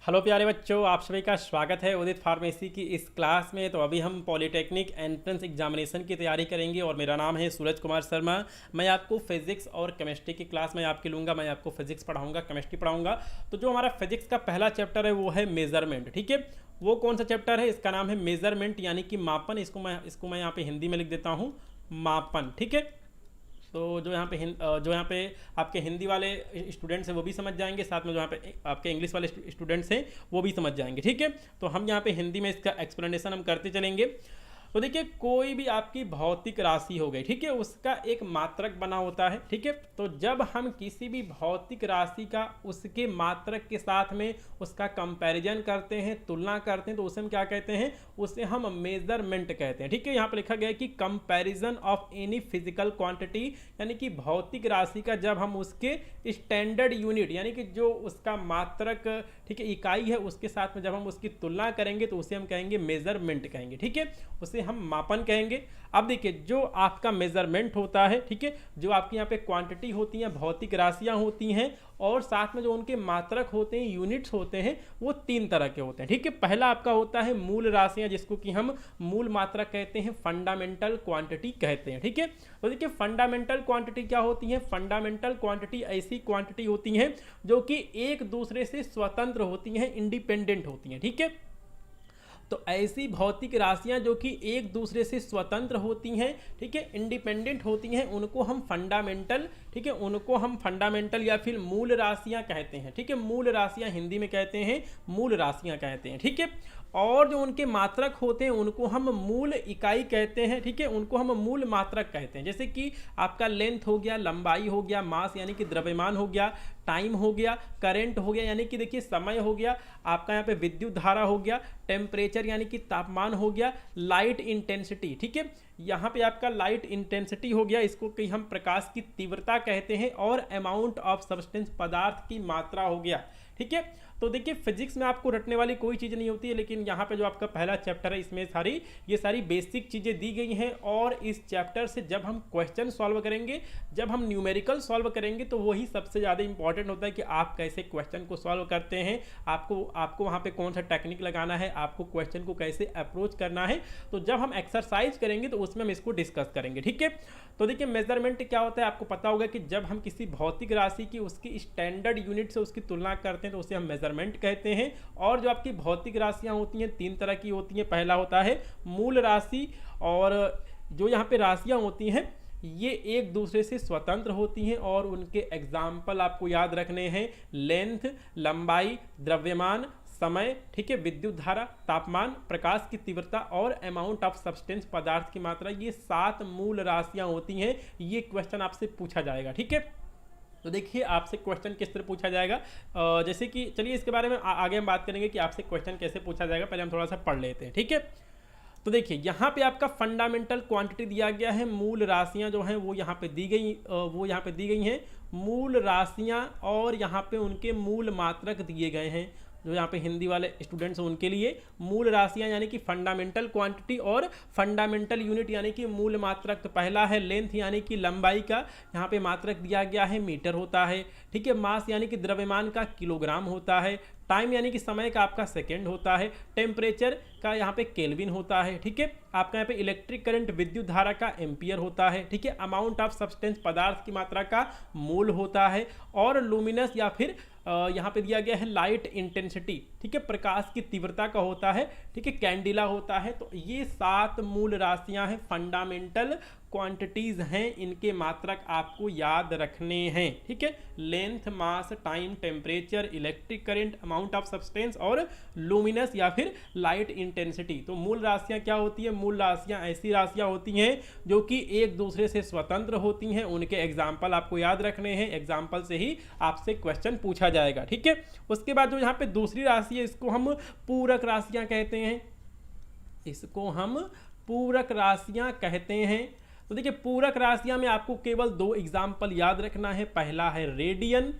Hello प्यारे बच्चों, आप सभी का स्वागत है उदित फार्मेसी की इस क्लास में। तो अभी हम पॉलिटेक्निक एंट्रेंस एग्जामिनेशन की तैयारी करेंगे और मेरा नाम है सूरज कुमार शर्मा। मैं आपको फिजिक्स और केमिस्ट्री की क्लास में आपकी लूँगा। मैं आपको फिजिक्स पढ़ाऊँगा, केमिस्ट्री पढ़ाऊँगा। तो जो हमारा फिजिक्स का पहला चैप्टर है वो है मेजरमेंट। ठीक है, वो कौन सा चैप्टर है? इसका नाम है मेजरमेंट, यानी कि मापन। इसको मैं यहाँ पे हिंदी में लिख देता हूँ, मापन। ठीक है, तो जो यहाँ पे आपके हिंदी वाले स्टूडेंट्स हैं वो भी समझ जाएंगे, साथ में जो यहाँ पे आपके इंग्लिश वाले स्टूडेंट्स हैं वो भी समझ जाएंगे। ठीक है, तो हम यहाँ पे हिंदी में इसका एक्सप्लेनेशन हम करते चलेंगे। तो देखिए, कोई भी आपकी भौतिक राशि हो गई, ठीक है, उसका एक मात्रक बना होता है। ठीक है, तो जब हम किसी भी भौतिक राशि का उसके मात्रक के साथ में उसका कंपैरिजन करते हैं, तुलना करते हैं, तो उसे हम क्या कहते हैं? उसे हम मेजरमेंट कहते हैं। ठीक है, यहाँ पर लिखा गया है कि comparison of any physical quantity, यानी कि भौतिक राशि का जब हम उसके स्टैंडर्ड यूनिट, यानी कि जो उसका मात्रक, ठीक है, इकाई है, उसके साथ में जब हम उसकी तुलना करेंगे तो उसे हम कहेंगे मेजरमेंट कहेंगे। ठीक है, उसे हम मापन कहेंगे। अब देखिए, जो आपका मेजरमेंट होता है, ठीक है, जो आपकी यहाँ पे क्वांटिटी होती हैं, भौतिक राशियां होती हैं, और साथ में जो उनके मात्रक होते हैं, यूनिट्स होते हैं, वो तीन तरह के होते हैं। ठीक है, पहला आपका होता है मूल राशियां, जिसको कि हम मूल मात्रक कहते हैं, फंडामेंटल क्वांटिटी कहते हैं। ठीक है, तो देखिए फंडामेंटल क्वांटिटी क्या होती है? फंडामेंटल क्वांटिटी ऐसी क्वांटिटी होती हैं जो कि एक दूसरे से स्वतंत्र होती हैं, इंडिपेंडेंट होती हैं। ठीक है, तो ऐसी भौतिक राशियां जो कि एक दूसरे से स्वतंत्र होती हैं, ठीक है, इंडिपेंडेंट होती हैं, उनको हम फंडामेंटल, ठीक है, उनको हम फंडामेंटल या फिर मूल राशियां कहते हैं। ठीक है, मूल राशियां हिंदी में कहते हैं, मूल राशियां कहते हैं। ठीक है, और जो उनके मात्रक होते हैं उनको हम मूल इकाई कहते हैं। ठीक है, उनको हम मूल मात्रक कहते हैं। जैसे कि आपका लेंथ हो गया, लंबाई हो गया, मास यानी कि द्रव्यमान हो गया, टाइम हो गया, करंट हो गया यानी कि देखिए समय हो गया, आपका यहाँ पे विद्युत धारा हो गया, टेम्परेचर यानी कि तापमान हो गया, लाइट इंटेंसिटी। ठीक है, यहाँ पे आपका लाइट इंटेंसिटी हो गया, इसको कि हम प्रकाश की तीव्रता कहते हैं, और अमाउंट ऑफ सब्सटेंस, पदार्थ की मात्रा हो गया। ठीक है, तो देखिए फिजिक्स में आपको रटने वाली कोई चीज़ नहीं होती है, लेकिन यहाँ पे जो आपका पहला चैप्टर है इसमें ये सारी बेसिक चीज़ें दी गई हैं। और इस चैप्टर से जब हम क्वेश्चन सॉल्व करेंगे, जब हम न्यूमेरिकल सॉल्व करेंगे, तो वही सबसे ज़्यादा इंपॉर्टेंट होता है कि आप कैसे क्वेश्चन को सॉल्व करते हैं, आपको वहाँ पे कौन सा टेक्निक लगाना है, आपको क्वेश्चन को कैसे अप्रोच करना है। तो जब हम एक्सरसाइज करेंगे तो उसमें हम इसको डिस्कस करेंगे। ठीक है, तो देखिए मेजरमेंट क्या होता है, आपको पता होगा कि जब हम किसी भौतिक राशि की उसकी स्टैंडर्ड यूनिट से उसकी तुलना करते हैं तो उसे हम मेजरमेंट कहते हैं। और जो आपकी भौतिक राशियां होती हैं तीन तरह की होती हैं। पहला होता है मूल राशि, और जो यहाँ पे राशियां होती हैं ये एक दूसरे से स्वतंत्र होती हैं, और उनके एग्जाम्पल आपको याद रखने हैं: लेंथ, लंबाई, द्रव्यमान, समय, ठीक है, विद्युत धारा, तापमान, प्रकाश की तीव्रता, और अमाउंट ऑफ सब्सटेंस, पदार्थ की मात्रा। ये 7 मूल राशियां होती हैं। ये क्वेश्चन आपसे पूछा जाएगा। ठीक है, तो देखिए आपसे क्वेश्चन किस तरह पूछा जाएगा। जैसे कि चलिए इसके बारे में आगे हम बात करेंगे कि आपसे क्वेश्चन कैसे पूछा जाएगा। पहले हम थोड़ा सा पढ़ लेते हैं। ठीक है, तो देखिए यहाँ पे आपका फंडामेंटल क्वांटिटी दिया गया है, मूल राशियाँ जो हैं वो यहाँ पे दी गई हैं, मूल राशियाँ, और यहाँ पे उनके मूल मात्रक दिए गए हैं। जो यहाँ पे हिंदी वाले स्टूडेंट्स हैं उनके लिए मूल राशियाँ यानी कि फंडामेंटल क्वांटिटी और फंडामेंटल यूनिट यानी कि मूल मात्रक। तो पहला है लेंथ यानी कि लंबाई का, यहाँ पे मात्रक दिया गया है, मीटर होता है। ठीक है, मास यानी कि द्रव्यमान का, किलोग्राम होता है। टाइम यानी कि समय का आपका सेकेंड होता है। टेम्परेचर का यहाँ पे केल्विन होता है। ठीक है, आपका यहाँ पे इलेक्ट्रिक करंट, विद्युत धारा का एम्पियर होता है। ठीक है, अमाउंट ऑफ सब्सटेंस, पदार्थ की मात्रा का मोल होता है। और लुमिनस या फिर यहाँ पे दिया गया है लाइट इंटेंसिटी, ठीक है, प्रकाश की तीव्रता का होता है। ठीक है, कैंडिला होता है। तो ये 7 मूल राशियां हैं, फंडामेंटल क्वांटिटीज हैं, इनके मात्रक आपको याद रखने हैं। ठीक है, length, mass, time, temperature, electric current, amount of substance और लुमिनस या फिर लाइट इंटेंसिटी। तो मूल राशियां क्या होती है? मूल राशियां ऐसी राशियां होती हैं जो कि एक दूसरे से स्वतंत्र होती हैं। उनके एग्जाम्पल आपको याद रखने हैं, एग्जाम्पल से ही आपसे क्वेश्चन पूछा जाएगा। ठीक है, उसके बाद जो यहाँ पे दूसरी राशि है इसको हम पूरक राशियां कहते हैं। इसको हम पूरक राशियां कहते हैं। तो देखिए पूरक राशियां में आपको केवल 2 एग्जाम्पल याद रखना है। पहला है रेडियन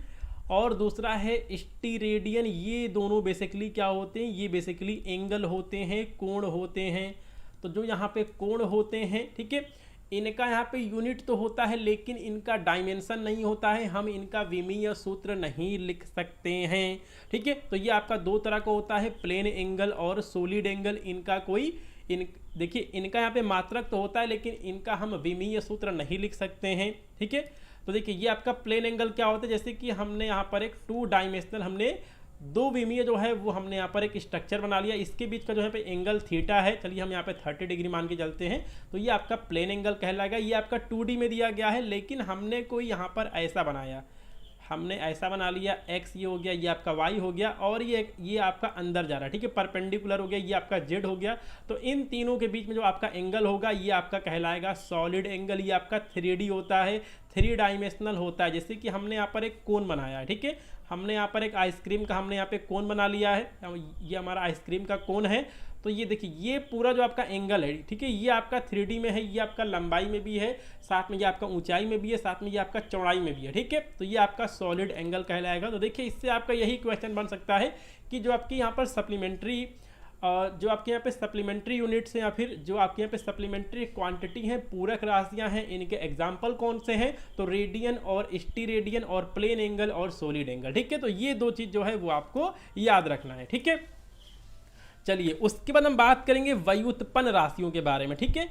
और दूसरा है स्टीरेडियन। ये दोनों बेसिकली क्या होते हैं? ये बेसिकली एंगल होते हैं, कोण होते हैं। तो जो यहाँ पे कोण होते हैं, ठीक है, इनका यहाँ पे यूनिट तो होता है लेकिन इनका डायमेंशन नहीं होता है, हम इनका विमीय सूत्र नहीं लिख सकते हैं। ठीक है, तो ये आपका दो तरह का होता है, प्लेन एंगल और सॉलिड एंगल। इनका कोई देखिए इनका यहाँ पे मात्रक तो होता है लेकिन इनका हम विमीय सूत्र नहीं लिख सकते हैं। ठीक है, तो देखिए ये आपका प्लेन एंगल क्या होता है, जैसे कि हमने यहाँ पर एक 2 डायमेंशनल हमने दो विमीय जो है वो हमने यहाँ पर एक स्ट्रक्चर बना लिया, इसके बीच का जो है पे एंगल थीटा है, चलिए हम यहाँ पे 30 डिग्री मान के चलते हैं, तो ये आपका प्लेन एंगल कहलाएगा। ये आपका 2D में दिया गया है लेकिन हमने कोई यहाँ पर ऐसा बनाया, हमने ऐसा बना लिया, x ये हो गया, ये आपका y हो गया और ये आपका अंदर जा रहा है। ठीक है, परपेंडिकुलर हो गया, ये आपका z हो गया। तो इन तीनों के बीच में जो आपका एंगल होगा ये आपका कहलाएगा सॉलिड एंगल। ये आपका 3D होता है, 3 डायमेंशनल होता है। जैसे कि हमने यहाँ पर एक कोन बनाया है, ठीक है, हमने यहाँ पर एक आइसक्रीम का हमने यहाँ पे कोन बना लिया है, ये हमारा आइसक्रीम का कोन है। तो ये देखिए ये पूरा जो आपका एंगल है, ठीक है, ये आपका 3D में है, ये आपका लंबाई में भी है, साथ में ये आपका ऊंचाई में भी है, साथ में ये आपका चौड़ाई में भी है। ठीक है, तो ये आपका सॉलिड एंगल कहलाएगा। तो देखिए इससे आपका यही क्वेश्चन बन सकता है कि जो आपकी यहाँ पर सप्लीमेंट्री यूनिट्स हैं या फिर जो आपके यहाँ पे सप्लीमेंट्री क्वांटिटी हैं, पूरक राशियां हैं, इनके एग्जाम्पल कौन से हैं, तो रेडियन और स्टीरेडियन और प्लेन एंगल और सॉलिड एंगल। ठीक है, तो ये दो चीज़ जो है वो आपको याद रखना है। ठीक है, चलिए उसके बाद हम बात करेंगे व्युत्पन्न राशियों के बारे में। ठीक है,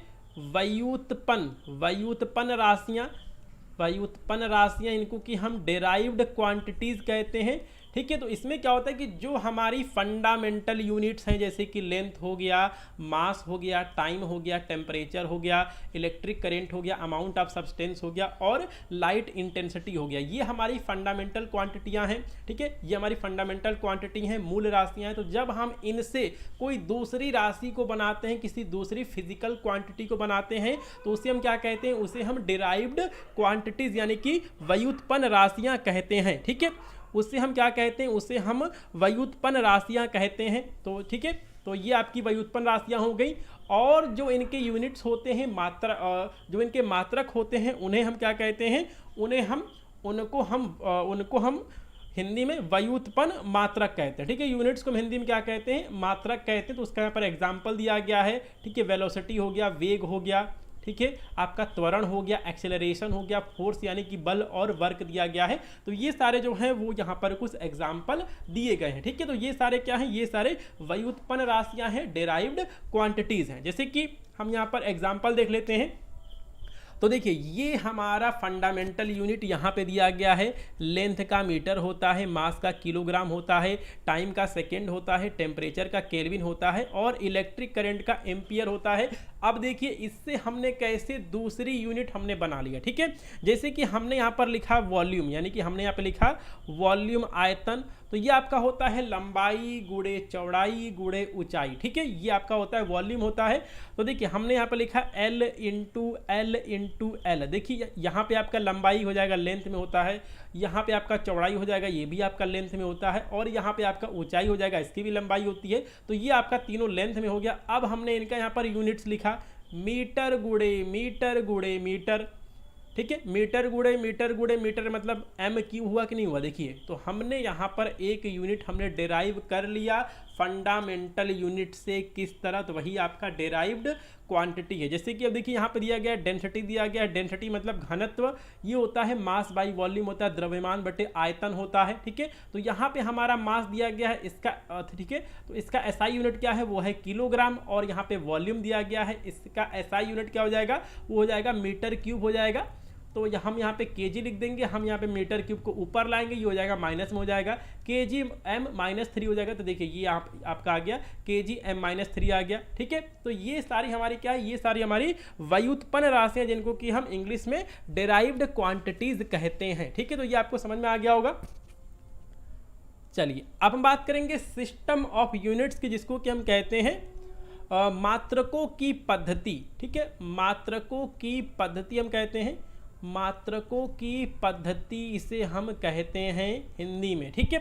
व्युत्पन्न राशियां इनको कि हम डेराइव्ड क्वांटिटीज कहते हैं। ठीक है, तो इसमें क्या होता है कि जो हमारी फंडामेंटल यूनिट्स हैं, जैसे कि लेंथ हो गया, मास हो गया, टाइम हो गया, टेम्परेचर हो गया, इलेक्ट्रिक करंट हो गया, अमाउंट ऑफ सब्सटेंस हो गया और लाइट इंटेंसिटी हो गया, ये हमारी फंडामेंटल क्वांटिटियां हैं। ठीक है, ये हमारी फंडामेंटल क्वांटिटी हैं, मूल राशियां हैं। तो जब हम इनसे कोई दूसरी राशि को बनाते हैं, किसी दूसरी फिजिकल क्वांटिटी को बनाते हैं, तो उसे हम क्या कहते हैं, उसे हम डिराइव्ड क्वांटिटीज यानी कि व्युत्पन्न राशियां कहते हैं। ठीक है, उससे हम क्या कहते हैं, उसे हम व्युत्पन्न राशियां कहते हैं। तो ठीक है, तो ये आपकी व्युत्पन्न राशियां हो गई। और जो इनके यूनिट्स होते हैं, जो इनके मात्रक होते हैं, उन्हें हम क्या कहते हैं, उनको हम हिंदी में व्युत्पन्न मात्रक कहते हैं। ठीक है, यूनिट्स को हम हिंदी में क्या कहते हैं, मात्रक कहते हैं। तो उसका यहाँ पर एग्जाम्पल दिया गया है। ठीक है, वेलोसिटी हो गया, वेग हो गया, ठीक है, आपका त्वरण हो गया, एक्सेलरेशन हो गया, फोर्स यानी कि बल और वर्क दिया गया है। तो ये सारे जो हैं वो यहाँ पर कुछ एग्जाम्पल दिए गए हैं। ठीक है, तो ये सारे क्या हैं, ये सारे व्युत्पन्न राशियां हैं, डेराइव्ड क्वांटिटीज हैं। जैसे कि हम यहाँ पर एग्जाम्पल देख लेते हैं। तो देखिए ये हमारा फंडामेंटल यूनिट यहाँ पे दिया गया है, लेंथ का मीटर होता है, मास का किलोग्राम होता है, टाइम का सेकंड होता है, टेम्परेचर का केल्विन होता है और इलेक्ट्रिक करंट का एम्पियर होता है। अब देखिए इससे हमने कैसे दूसरी यूनिट हमने बना लिया। ठीक है, जैसे कि हमने यहाँ पर लिखा वॉल्यूम, यानी कि हमने यहाँ पे लिखा वॉल्यूम आयतन, तो ये आपका होता है लंबाई गुणे चौड़ाई गुणे ऊंचाई। ठीक है, ये आपका होता है वॉल्यूम होता है। तो देखिए हमने यहाँ पे लिखा L इंटू एल। देखिए यहाँ पे आपका लंबाई हो जाएगा, लेंथ में होता है, यहाँ पे आपका चौड़ाई हो जाएगा, ये भी आपका लेंथ में होता है, और यहाँ पे आपका ऊंचाई हो जाएगा, इसकी भी लंबाई होती है। तो ये आपका तीनों लेंथ में हो गया। अब हमने इनका यहाँ पर यूनिट्स लिखा मीटर गुणे मीटर। ठीक है, मीटर गुणे मीटर मतलब एम क्यू हुआ कि नहीं हुआ। देखिए तो हमने यहाँ पर एक यूनिट हमने डेराइव कर लिया फंडामेंटल यूनिट से। किस तरह, तो वही आपका डेराइव्ड क्वांटिटी है। जैसे कि अब देखिए यहाँ पे दिया गया डेंसिटी दिया गया, डेंसिटी मतलब घनत्व, ये होता है मास बाई वॉल्यूम होता है, द्रव्यमान बटे आयतन होता है। ठीक है, तो यहाँ पे हमारा मास दिया गया है इसका, ठीक है, तो इसका एसआई यूनिट क्या है, वो है किलोग्राम, और यहाँ पे वॉल्यूम दिया गया है, इसका एसआई यूनिट क्या हो जाएगा, वो हो जाएगा मीटर क्यूब हो जाएगा। तो हम यहाँ पे केजी लिख देंगे, हम यहाँ पे मीटर क्यूब को ऊपर लाएंगे, ये हो जाएगा माइनस में हो जाएगा, केजी एम -3 हो जाएगा। तो देखिए ये आपका आ गया केजी एम -3 आ गया। ठीक है, तो ये सारी हमारी क्या है, ये सारी हमारी व्युत्पन्न राशियां जिनको कि हम इंग्लिश में डेराइव्ड क्वांटिटीज कहते हैं। ठीक है, तो ये आपको समझ में आ गया होगा। चलिए अब हम बात करेंगे सिस्टम ऑफ यूनिट्स की, जिसको कि हम कहते हैं मात्रकों की पद्धति। ठीक है, मात्रकों की पद्धति हम कहते हैं, मात्रकों की पद्धति इसे हम कहते हैं हिंदी में। ठीक है,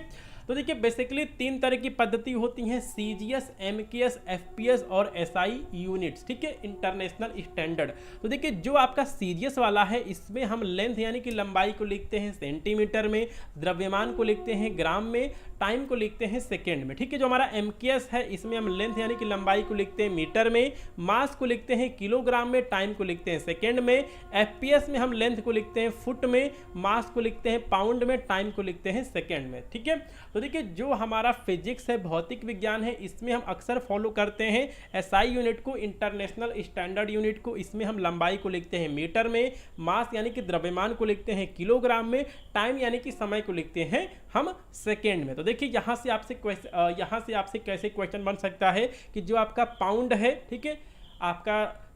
तो देखिए बेसिकली 3 तरह की पद्धति होती हैं, सीजीएस, एमकेएस, एफपीएस और एसआई यूनिट्स। ठीक है, इंटरनेशनल स्टैंडर्ड। तो देखिए जो आपका सीजीएस वाला है, इसमें हम लेंथ यानी कि लंबाई को लिखते हैं सेंटीमीटर में, द्रव्यमान को लिखते हैं ग्राम में, टाइम को लिखते हैं सेकेंड में। ठीक है, जो हमारा MKS है इसमें हम लेंथ यानी कि लंबाई को लिखते हैं मीटर में, मास को लिखते हैं किलोग्राम में, टाइम को लिखते हैं सेकेंड में, FPS में हम लेंथ को लिखते हैं फुट में, मास को लिखते हैं पाउंड में, टाइम को लिखते हैं सेकेंड में। ठीक है, तो देखिए जो हमारा फिजिक्स है, भौतिक विज्ञान है, इसमें हम अक्सर फॉलो करते हैं SI यूनिट को, इंटरनेशनल स्टैंडर्ड यूनिट को। इसमें हम लंबाई को लिखते हैं मीटर में, मास यानी कि द्रव्यमान को लिखते हैं किलोग्राम में, टाइम यानी कि समय को लिखते हैं हम सेकेंड में। तो देखिए यहाँ से आपसे कैसे क्वेश्चन बन सकता है कि जो आपका पाउंड है, ठीक है,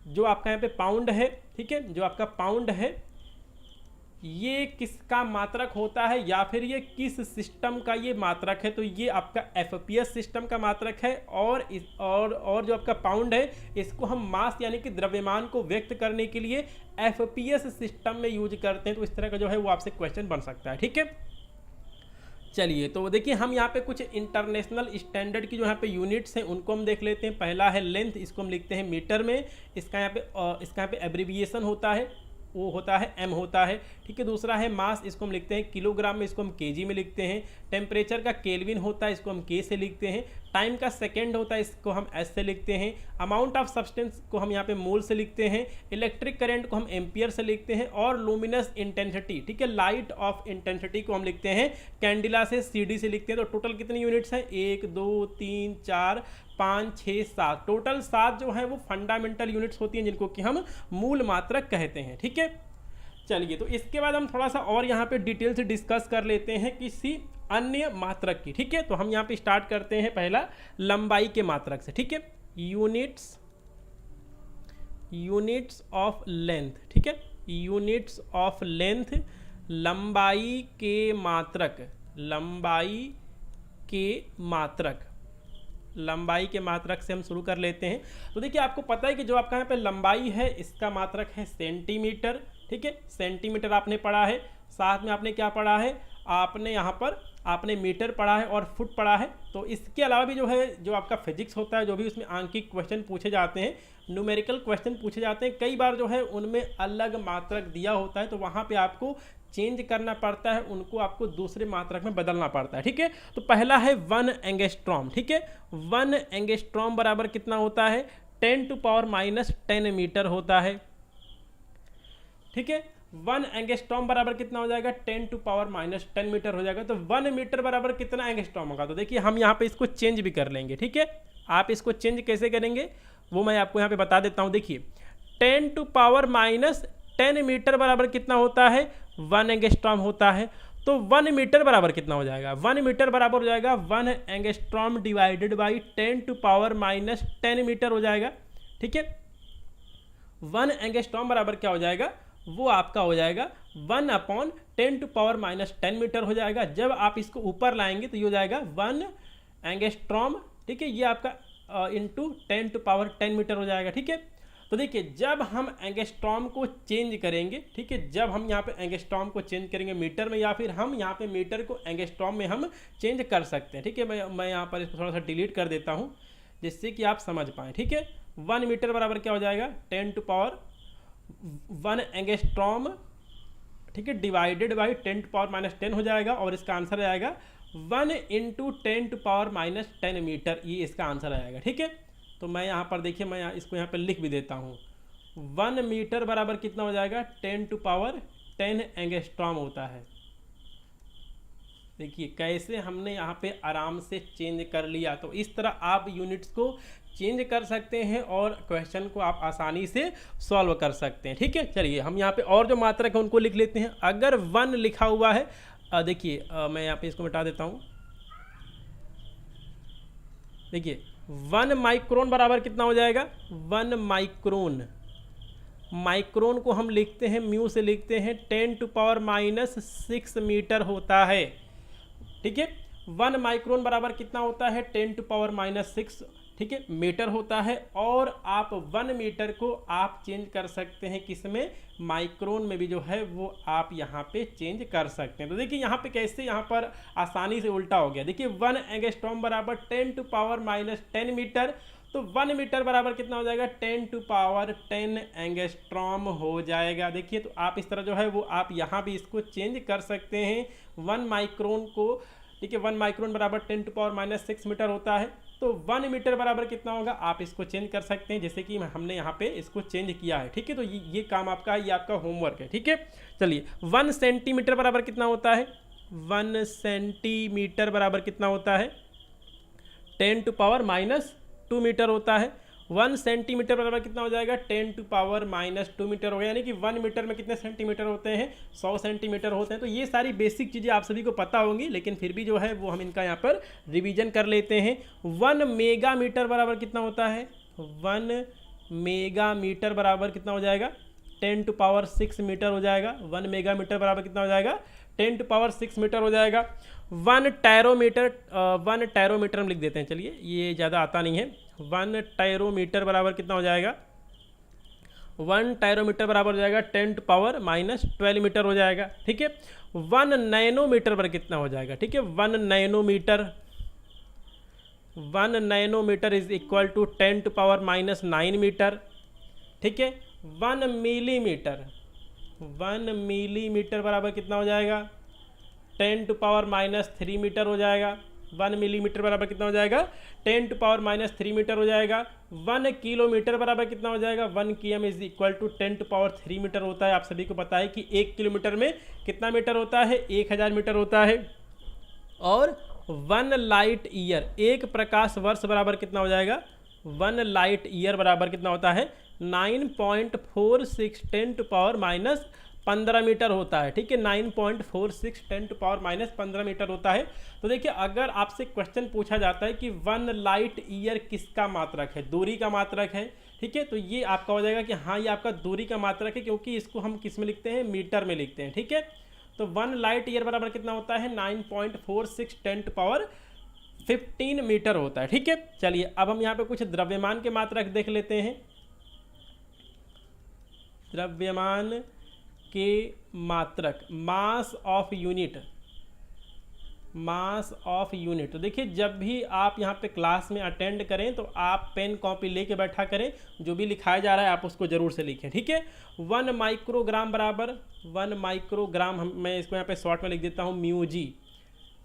जो आपका यहाँ पे पाउंड है, ठीक है, जो आपका पाउंड है ये किसका मात्रक होता है या फिर ये किस सिस्टम का ये मात्रक है, तो ये आपका FPS सिस्टम का मात्रक है। और जो आपका पाउंड है इसको हम मास यानी कि द्रव्यमान को व्यक्त करने के लिए FPS सिस्टम में यूज करते हैं। तो इस तरह का जो है वो आपसे क्वेश्चन बन सकता है। ठीक है, चलिए तो देखिए हम यहाँ पे कुछ इंटरनेशनल स्टैंडर्ड की जो यहाँ पे यूनिट्स हैं उनको हम देख लेते हैं। पहला है लेंथ, इसको हम लिखते हैं मीटर में, इसका यहाँ पे एब्रीविएशन होता है, वो होता है M होता है। ठीक है, दूसरा है मास, इसको हम लिखते हैं किलोग्राम में, इसको हम केजी में लिखते हैं। टेम्परेचर का केल्विन होता है, इसको हम K से लिखते हैं। टाइम का सेकंड होता है, इसको हम S से लिखते हैं। अमाउंट ऑफ सब्सटेंस को हम यहाँ पे मोल से लिखते हैं। इलेक्ट्रिक करंट को हम एम्पियर से लिखते हैं। और लुमिनस इंटेंसिटी, ठीक है, लाइट ऑफ इंटेंसिटी को हम लिखते हैं कैंडिला से, CD से लिखते हैं। तो टोटल कितनी यूनिट्स हैं, 1 2 3 4 5 6 7, टोटल 7 जो है वो फंडामेंटल यूनिट्स होती हैं जिनको कि हम मूल मात्रक कहते हैं। ठीक है, चलिए तो इसके बाद हम थोड़ा सा और यहाँ पे डिटेल से डिस्कस कर लेते हैं किसी अन्य मात्रक की। ठीक है, तो हम यहाँ पे स्टार्ट करते हैं पहला लंबाई के मात्रक से। ठीक है, यूनिट्स ऑफ लेंथ। ठीक है, यूनिट्स ऑफ लेंथ, लंबाई के मात्रक, लंबाई के मात्रक से हम शुरू कर लेते हैं। तो देखिए आपको पता है कि जो आपका यहाँ पे लंबाई है इसका मात्रक है सेंटीमीटर। ठीक है, सेंटीमीटर आपने पढ़ा है, साथ में आपने क्या पढ़ा है, आपने यहाँ पर आपने मीटर पढ़ा है और फुट पढ़ा है। तो इसके अलावा भी जो है जो आपका फिजिक्स होता है, जो भी उसमें आंकिक क्वेश्चन पूछे जाते हैं, न्यूमेरिकल क्वेश्चन पूछे जाते हैं, कई बार जो है उनमें अलग मात्रक दिया होता है, तो वहाँ पे आपको चेंज करना पड़ता है, उनको आपको दूसरे मात्रक में बदलना पड़ता है। ठीक है, तो पहला है 1 एंगस्ट्रॉम। ठीक है, 1 एंगस्ट्रॉम बराबर कितना होता है, 10⁻⁻10 मीटर होता है। ठीक है, 1 एंगस्ट्रॉम बराबर कितना हो जाएगा, 10⁻⁻10 मीटर हो जाएगा। तो 1 मीटर बराबर कितना एंगस्ट्रॉम होगा, तो देखिए हम यहाँ पे इसको चेंज भी कर लेंगे। ठीक है, आप इसको चेंज कैसे करेंगे वो मैं आपको यहाँ पे बता देता हूँ। देखिए 10⁻10 मीटर बराबर कितना होता है, 1 एंगस्ट्रॉम होता है। तो 1 मीटर बराबर कितना हो जाएगा, 1 मीटर बराबर हो जाएगा 1 एंगस्ट्रॉम डिवाइडेड बाई 10⁻10 मीटर हो जाएगा। ठीक है, 1 एंगस्ट्रॉम बराबर क्या हो जाएगा, वो आपका हो जाएगा 1/10⁻10 मीटर हो जाएगा। जब आप इसको ऊपर लाएंगे तो ये हो जाएगा 1 एंगस्ट्रॉम। ठीक है, ये आपका इंटू 10⁻10 मीटर हो जाएगा। ठीक है, तो देखिए जब हम एंगस्ट्रॉम को चेंज करेंगे, ठीक है, जब हम यहाँ पे एंगस्ट्रॉम को चेंज करेंगे मीटर में, या फिर हम यहाँ पे मीटर को एंगस्ट्रॉम में हम चेंज कर सकते हैं। ठीक है, मैं यहाँ पर इसको थोड़ा सा डिलीट कर देता हूँ जिससे कि आप समझ पाएँ। ठीक है, 1 मीटर बराबर क्या हो जाएगा, 10⁻1 एंगस्ट्रॉम, ठीक है, डिवाइडेड बाई 10⁻10 हो जाएगा। और इसका आंसर आएगा 1 × 10⁻10 मीटर, ये इसका आंसर आएगा। ठीक है, तो मैं यहाँ पर देखिए मैं इसको यहाँ पर लिख भी देता हूँ। 1 मीटर बराबर कितना हो जाएगा, 10⁻10 एंगस्ट्रॉम होता है। देखिए कैसे हमने यहाँ पे आराम से चेंज कर लिया। तो इस तरह आप यूनिट्स को चेंज कर सकते हैं और क्वेश्चन को आप आसानी से सॉल्व कर सकते हैं। ठीक है, चलिए हम यहाँ पे और जो मात्रक है उनको लिख लेते हैं। अगर 1 लिखा हुआ है, देखिए मैं यहाँ पे इसको मिटा देता हूँ। देखिए 1 माइक्रोन बराबर कितना हो जाएगा, 1 माइक्रोन को हम लिखते हैं म्यू से लिखते हैं 10⁻6 मीटर होता है। ठीक है, 1 माइक्रोन बराबर कितना होता है, 10⁻6, ठीक है, मीटर होता है। और आप 1 मीटर को आप चेंज कर सकते हैं किसमें, माइक्रोन में भी जो है वो आप यहाँ पे चेंज कर सकते हैं। तो देखिए यहाँ पे कैसे यहाँ पर आसानी से उल्टा हो गया। देखिए 1 एंगस्ट्रॉम बराबर 10⁻10 मीटर, तो 1 मीटर बराबर कितना हो जाएगा, 10⁻10 एंगस्ट्रॉम हो जाएगा। देखिए तो आप इस तरह जो है वो आप यहाँ भी इसको चेंज कर सकते हैं। 1 माइक्रोन को ठीक है। 1 माइक्रोन बराबर 10⁻⁻6 मीटर होता है। तो 1 मीटर बराबर कितना होगा, आप इसको चेंज कर सकते हैं, जैसे कि हमने यहाँ पे इसको चेंज किया है, ठीक है। तो ये काम आपका है, ये आपका होमवर्क है, ठीक है। चलिए 1 सेंटीमीटर बराबर कितना होता है, 1 सेंटीमीटर बराबर कितना होता है, 10⁻² मीटर होता है। 1 सेंटीमीटर बराबर कितना हो जाएगा, 10⁻² मीटर हो गया। यानी कि 1 मीटर में कितने सेंटीमीटर होते हैं, 100 सेंटीमीटर होते हैं। तो ये सारी बेसिक चीज़ें आप सभी को पता होंगी, लेकिन फिर भी जो है वो हम इनका यहाँ पर रिवीजन कर लेते हैं। 1 मेगामीटर बराबर कितना होता है, 1 मेगामीटर बराबर कितना हो जाएगा, 10⁻6 मीटर हो जाएगा। 1 मेगामीटर बराबर कितना हो जाएगा, 10⁻6 मीटर हो जाएगा। 1 टेरोमीटर हम लिख देते हैं, चलिए ये ज़्यादा आता नहीं है। 1 टेरोमीटर बराबर कितना हो जाएगा, 1 टेरोमीटर बराबर हो जाएगा 10⁻12 मीटर हो जाएगा, ठीक है। 1 नैनोमीटर पर कितना हो जाएगा, ठीक है। 1 nanometre is equal to 10⁻⁹ metre, ठीक है। 1 मिलीमीटर बराबर कितना हो जाएगा, 10⁻³ मीटर हो जाएगा। 1 मिलीमीटर बराबर कितना हो जाएगा, 10⁻³ मीटर हो जाएगा। 1 किलोमीटर बराबर कितना हो जाएगा, 1 km is equal to 10⁻³ metre होता है। आप सभी को पता है कि 1 किलोमीटर में कितना मीटर होता है, 1000 मीटर होता है। और 1 लाइट ईयर, 1 प्रकाश वर्ष बराबर कितना हो जाएगा, 1 लाइट ईयर बराबर कितना होता है, 9.46 10⁻⁻15 मीटर होता है, ठीक है। 9.46 10⁻⁻15 मीटर होता है। तो देखिए अगर आपसे क्वेश्चन पूछा जाता है कि 1 लाइट ईयर किसका मात्रक है, दूरी का मात्रक है, ठीक है। तो ये आपका हो जाएगा कि हाँ ये आपका दूरी का मात्रक है, क्योंकि इसको हम किस में लिखते हैं, मीटर में लिखते हैं, ठीक है। तो 1 लाइट ईयर बराबर कितना होता है, 9.46 10⁻15 मीटर होता है, ठीक है। चलिए अब हम यहाँ पे कुछ द्रव्यमान के मात्रक देख लेते हैं। द्रव्यमान के मात्रक, मास ऑफ यूनिट। तो देखिए जब भी आप यहाँ पे क्लास में अटेंड करें तो आप पेन कॉपी लेके बैठा करें, जो भी लिखाया जा रहा है आप उसको जरूर से लिखें, ठीक है। 1 माइक्रोग्राम बराबर, 1 माइक्रोग्राम मैं इसको यहाँ पे शॉर्ट में लिख देता हूँ μg।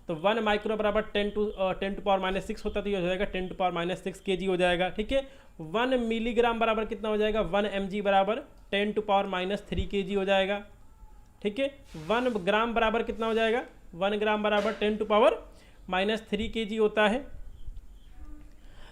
तो 1 माइक्रो बराबर 10⁻⁶ होता है, तो ये हो जाएगा 10⁻⁶ kg हो जाएगा, ठीक है। 1 मिलीग्राम बराबर कितना हो जाएगा, 1 mg बराबर 10⁻³ kg हो जाएगा, ठीक है। 1 ग्राम बराबर कितना हो जाएगा, 1 ग्राम बराबर 10⁻³ kg होता है।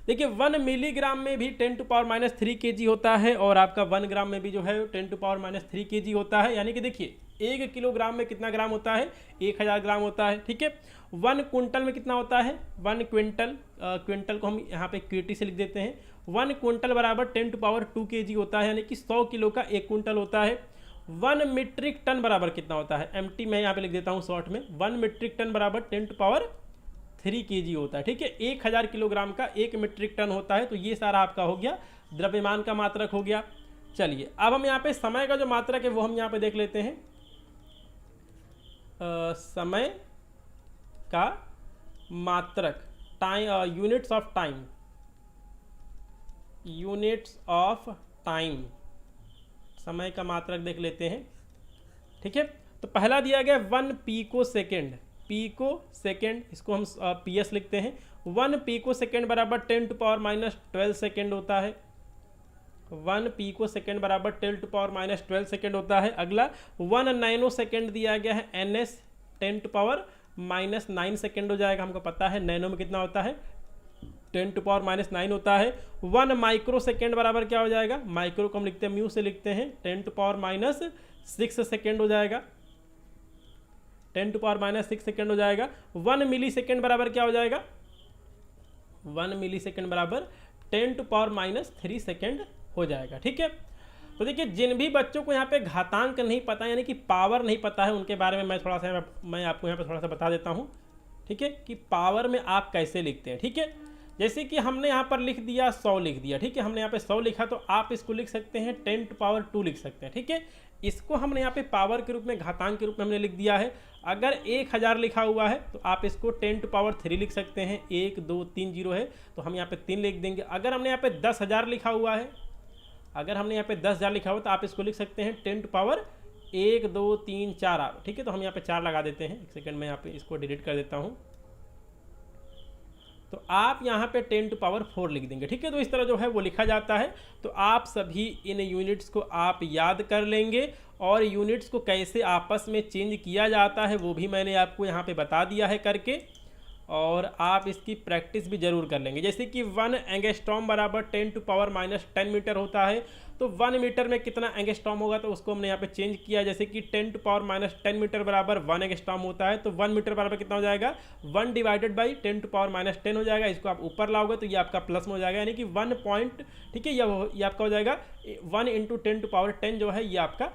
देखिए 1 मिलीग्राम में भी 10⁻³ kg होता है, और आपका 1 ग्राम में भी जो है 10⁻³ kg होता है। यानी कि देखिए 1 किलोग्राम में कितना ग्राम होता है, 1000 ग्राम होता है, ठीक है। 1 क्विंटल में कितना होता है, 1 क्विंटल, क्विंटल को हम यहाँ पे क्यूटी से लिख देते हैं। 1 क्विंटल बराबर 10⁻² kg होता है, यानी कि 100 किलो का 1 क्विंटल होता है। 1 मीट्रिक टन बराबर कितना होता है, MT मैं यहाँ पे लिख देता हूँ शॉर्ट में। 1 मीट्रिक टन बराबर 10⁻³ kg होता है, ठीक है। 1000 किलोग्राम का 1 मीट्रिक टन होता है। तो ये सारा आपका हो गया द्रव्यमान का मात्रक हो गया। चलिए अब हम यहाँ पे समय का जो मात्रक है वो हम यहाँ पे देख लेते हैं। समय का मात्रक, टाइम, यूनिट्स ऑफ टाइम, समय का मात्रक देख लेते हैं, ठीक है। तो पहला दिया गया 1 पीको सेकेंड, इसको हम PS लिखते हैं। 1 पीको सेकेंड बराबर 10⁻12 सेकेंड होता है। 1 पीको सेकेंड बराबर 10⁻12 सेकेंड होता है। अगला 1 नैनो सेकेंड दिया गया है, NS 10⁻9 सेकेंड हो जाएगा। हमको पता है नैनो में कितना होता है, 10⁻9 होता है। 1 माइक्रो सेकेंड बराबर क्या हो जाएगा, माइक्रो को हम लिखते हैं म्यू से लिखते हैं, 10⁻6 सेकेंड हो जाएगा, 10⁻6 सेकेंड हो जाएगा। 1 मिली सेकेंड बराबर क्या हो जाएगा, 1 मिली सेकेंड बराबर 10⁻³ सेकेंड हो जाएगा, ठीक है। तो देखिए जिन भी बच्चों को यहाँ पे घातांक नहीं पता, यानी कि पावर नहीं पता है, उनके बारे में मैं आपको यहाँ पे थोड़ा सा बता देता हूँ, ठीक है, कि पावर में आप कैसे लिखते हैं, ठीक है। जैसे कि हमने यहाँ पर लिख दिया 100 लिख दिया, ठीक है। हमने यहाँ पे 100 लिखा, तो आप इसको लिख सकते हैं 10⁻² लिख सकते हैं, ठीक है। इसको हमने यहाँ पे पावर के रूप में, घातांक के रूप में हमने लिख दिया है। अगर 1000 लिखा हुआ है तो आप इसको 10⁻³ लिख सकते हैं, 1 2 3 0 है तो हम यहाँ पे 3 लिख देंगे। अगर हमने यहाँ पे 10,000 लिखा हुआ है, अगर हमने यहाँ पे 10,000 लिखा हुआ तो आप इसको लिख सकते हैं 10⁻1 2 3 4, ठीक है। तो हम यहाँ पे 4 लगा देते हैं। एक सेकंड में यहाँ पे इसको डिलीट कर देता हूँ। तो आप यहाँ पे 10⁴ लिख देंगे। ठीक है, तो इस तरह जो है वो लिखा जाता है। तो आप सभी इन यूनिट्स को आप याद कर लेंगे और यूनिट्स को कैसे आपस में चेंज किया जाता है वो भी मैंने आपको यहाँ पे बता दिया है करके, और आप इसकी प्रैक्टिस भी ज़रूर कर लेंगे। जैसे कि 1 एंगस्ट्रॉम बराबर 10⁻10 मीटर होता है, तो 1 मीटर में कितना एंगस्ट्रॉम होगा, तो उसको हमने यहाँ पे चेंज किया। जैसे कि 10⁻10 मीटर बराबर 1 एंगस्ट्रॉम होता है, तो 1 मीटर बराबर कितना हो जाएगा, 1 डिवाइडेड बाई 10⁻10 हो जाएगा। इसको आप ऊपर लाओगे तो ये आपका प्लस में हो जाएगा, यानी कि 1 पॉइंट, ठीक है, ये आपका हो जाएगा 1 × 10⁻10 जो है ये आपका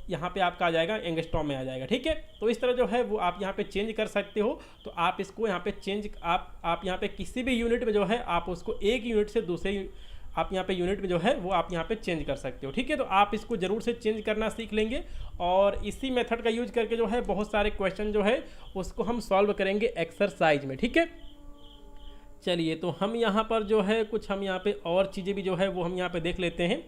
यहाँ पे आपका आ जाएगा, एंगस्ट्रॉम में आ जाएगा। ठीक है, तो इस तरह जो है वो आप यहाँ पे चेंज कर सकते हो। तो आप इसको यहाँ पे चेंज आप यहाँ पे किसी भी यूनिट में जो है आप उसको एक यूनिट से दूसरे आप यहाँ पे यूनिट में जो है वो आप यहाँ पे चेंज कर सकते हो। ठीक है, तो आप इसको ज़रूर से चेंज करना सीख लेंगे और इसी मेथड का यूज करके जो है बहुत सारे क्वेश्चन जो है उसको हम सॉल्व करेंगे एक्सरसाइज में। ठीक है, चलिए तो हम यहाँ पर जो है कुछ हम यहाँ पे और चीज़ें भी जो है वो हम यहाँ पे देख लेते हैं।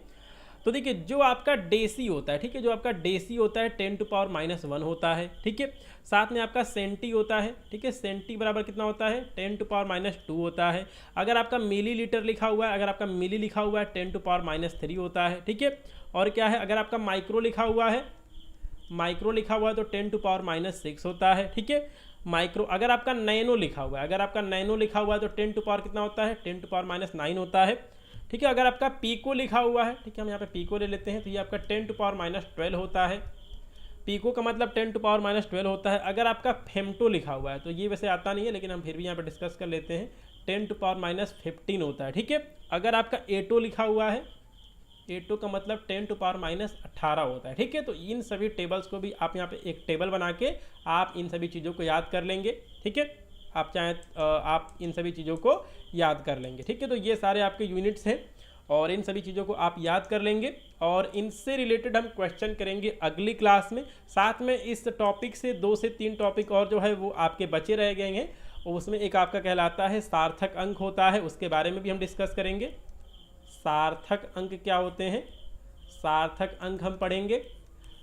तो देखिए जो आपका डेसी होता है, ठीक है, जो आपका डेसी होता है 10⁻⁻1 होता है। ठीक है, साथ में आपका सेंटी होता है। ठीक है, सेंटी बराबर कितना होता है, 10⁻2 होता है। अगर आपका मिलीलीटर लिखा हुआ है, अगर आपका मिली लिखा हुआ है 10⁻3 होता है। ठीक है, और क्या है, अगर आपका माइक्रो लिखा हुआ है, माइक्रो लिखा हुआ है तो 10⁻6 होता है। ठीक है, माइक्रो अगर आपका नैनो लिखा हुआ है, अगर आपका नैनो लिखा हुआ है तो 10 कितना होता है, 10⁻9 होता है। ठीक है, अगर आपका पीको लिखा हुआ है, ठीक है, हम यहाँ पे पीको ले लेते हैं, तो ये आपका 10⁻12 होता है। पीको का मतलब 10⁻12 होता है। अगर आपका फेमटो लिखा हुआ है, तो ये वैसे आता नहीं है लेकिन हम फिर भी यहाँ पे डिस्कस कर लेते हैं, 10⁻15 होता है। ठीक है, अगर आपका एटो लिखा हुआ है, एटो का मतलब 10⁻18 होता है। ठीक है, तो इन सभी टेबल्स को भी आप यहाँ पे एक टेबल बना के आप इन सभी चीज़ों को याद कर लेंगे। ठीक है, आप चाहें आप इन सभी चीज़ों को याद कर लेंगे। ठीक है, तो ये सारे आपके यूनिट्स हैं और इन सभी चीज़ों को आप याद कर लेंगे और इनसे रिलेटेड हम क्वेश्चन करेंगे अगली क्लास में। साथ में इस टॉपिक से 2 से 3 टॉपिक और जो है वो आपके बचे रह गए हैं, उसमें एक आपका कहलाता है सार्थक अंक होता है, उसके बारे में भी हम डिस्कस करेंगे। सार्थक अंक क्या होते हैं, सार्थक अंक हम पढ़ेंगे।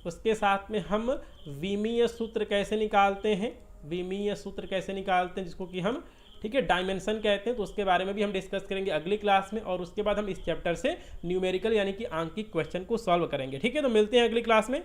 उसके साथ में हम विमीय सूत्र कैसे निकालते हैं, विमीय सूत्र कैसे निकालते हैं जिसको कि हम, ठीक है, डायमेंशन कहते हैं, तो उसके बारे में भी हम डिस्कस करेंगे अगली क्लास में। और उसके बाद हम इस चैप्टर से न्यूमेरिकल यानी कि आंकिक क्वेश्चन को सॉल्व करेंगे। ठीक है, तो मिलते हैं अगली क्लास में।